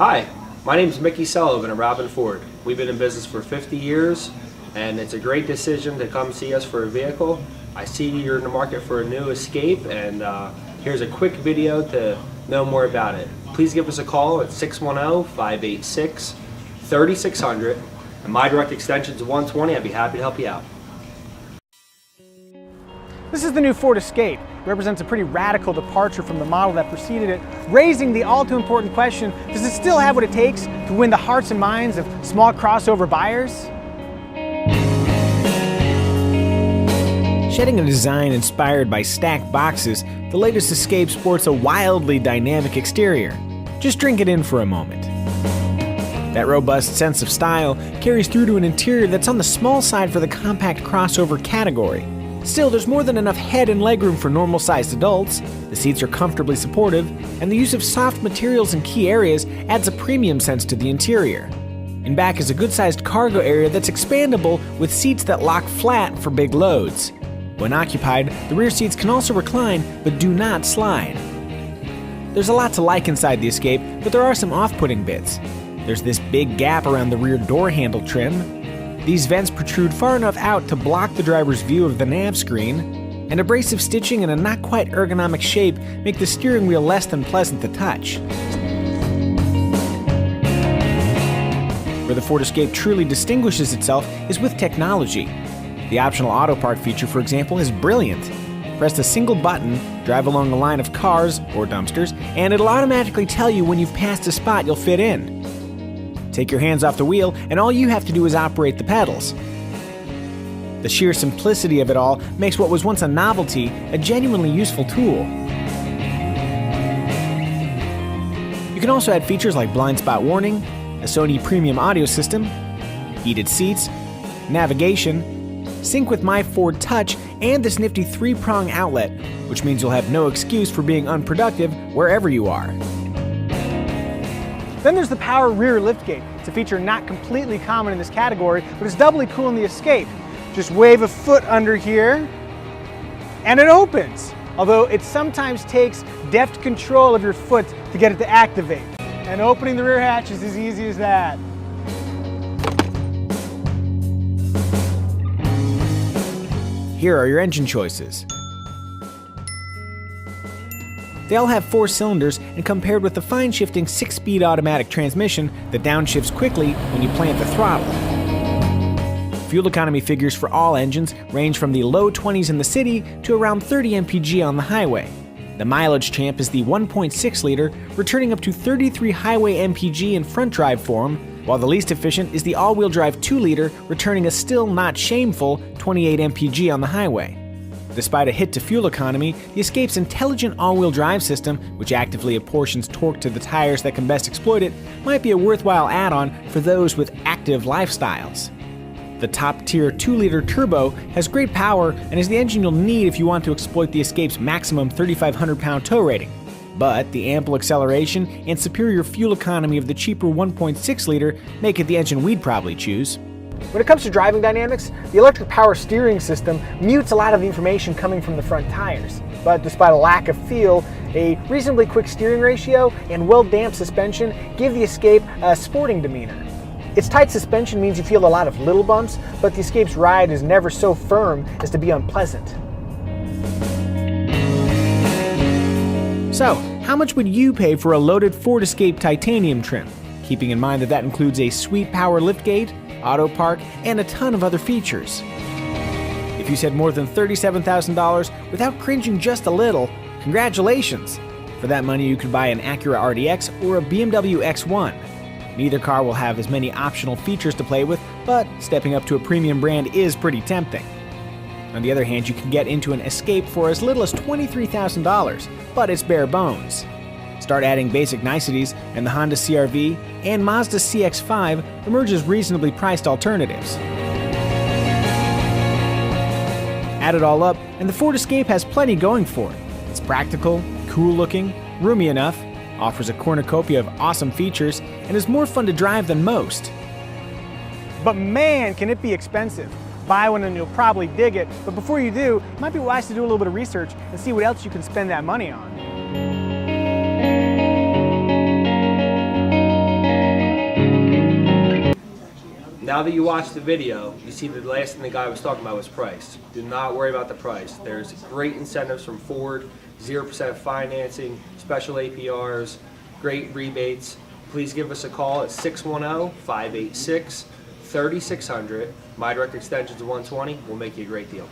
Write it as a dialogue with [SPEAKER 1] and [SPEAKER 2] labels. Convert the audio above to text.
[SPEAKER 1] Hi, my name is Mickey Sullivan of Robin Ford. We've been in business for 50 years, and it's a great decision to come see us for a vehicle. I see you're in the market for a new Escape, and here's a quick video to know more about it. Please give us a call at 610-586-3600, and my direct extension is 120. I'd be happy to help you out.
[SPEAKER 2] This is the new Ford Escape. It represents a pretty radical departure from the model that preceded it, raising the all too important question, does it still have what it takes to win the hearts and minds of small crossover buyers?
[SPEAKER 3] Shedding a design inspired by stacked boxes, the latest Escape sports a wildly dynamic exterior. Just drink it in for a moment. That robust sense of style carries through to an interior that's on the small side for the compact crossover category. Still, there's more than enough head and legroom for normal-sized adults, the seats are comfortably supportive, and the use of soft materials in key areas adds a premium sense to the interior. In back is a good-sized cargo area that's expandable with seats that lock flat for big loads. When occupied, the rear seats can also recline, but do not slide. There's a lot to like inside the Escape, but there are some off-putting bits. There's this big gap around the rear door handle trim. These vents protrude far enough out to block the driver's view of the nav screen, and abrasive stitching and a not quite ergonomic shape make the steering wheel less than pleasant to touch. Where the Ford Escape truly distinguishes itself is with technology. The optional auto park feature, for example, is brilliant. Press a single button, drive along a line of cars or dumpsters, and it'll automatically tell you when you've passed a spot you'll fit in. Take your hands off the wheel, and all you have to do is operate the pedals. The sheer simplicity of it all makes what was once a novelty a genuinely useful tool. You can also add features like blind spot warning, a Sony premium audio system, heated seats, navigation, sync with My Ford Touch, and this nifty 3-prong outlet, which means you'll have no excuse for being unproductive wherever you are.
[SPEAKER 2] Then there's the power rear liftgate. It's a feature not completely common in this category, but it's doubly cool in the Escape. Just wave a foot under here, and it opens. Although it sometimes takes deft control of your foot to get it to activate. And opening the rear hatch is as easy as that.
[SPEAKER 3] Here are your engine choices. They all have 4 cylinders and come paired with the fine-shifting 6-speed automatic transmission that downshifts quickly when you plant the throttle. Fuel economy figures for all engines range from the low 20s in the city to around 30 mpg on the highway. The mileage champ is the 1.6-liter, returning up to 33 highway mpg in front drive form, while the least efficient is the all-wheel drive 2-liter, returning a still not shameful 28 mpg on the highway. Despite a hit to fuel economy, the Escape's intelligent all-wheel drive system, which actively apportions torque to the tires that can best exploit it, might be a worthwhile add-on for those with active lifestyles. The top-tier 2-liter turbo has great power and is the engine you'll need if you want to exploit the Escape's maximum 3,500-pound tow rating. But the ample acceleration and superior fuel economy of the cheaper 1.6-liter make it the engine we'd probably choose.
[SPEAKER 2] When it comes to driving dynamics, the electric power steering system mutes a lot of the information coming from the front tires. But despite a lack of feel, a reasonably quick steering ratio and well-damped suspension give the Escape a sporting demeanor. Its tight suspension means you feel a lot of little bumps, but the Escape's ride is never so firm as to be unpleasant.
[SPEAKER 3] So, how much would you pay for a loaded Ford Escape titanium trim? Keeping in mind that includes a sweet power liftgate, auto park, and a ton of other features. If you said more than $37,000 without cringing just a little, congratulations! For that money you could buy an Acura RDX or a BMW X1. Neither car will have as many optional features to play with, but stepping up to a premium brand is pretty tempting. On the other hand, you can get into an Escape for as little as $23,000, but it's bare bones. Start adding basic niceties, and the Honda CR-V and Mazda CX-5 emerge as reasonably priced alternatives. Add it all up, and the Ford Escape has plenty going for it. It's practical, cool-looking, roomy enough, offers a cornucopia of awesome features, and is more fun to drive than most.
[SPEAKER 2] But man, can it be expensive. Buy one and you'll probably dig it, but before you do, it might be wise to do a little bit of research and see what else you can spend that money on.
[SPEAKER 1] Now that you watch the video, you see the last thing the guy was talking about was price. Do not worry about the price. There's great incentives from Ford, 0% financing, special APRs, great rebates. Please give us a call at 610-586-3600. My direct extension is 120. We'll make you a great deal.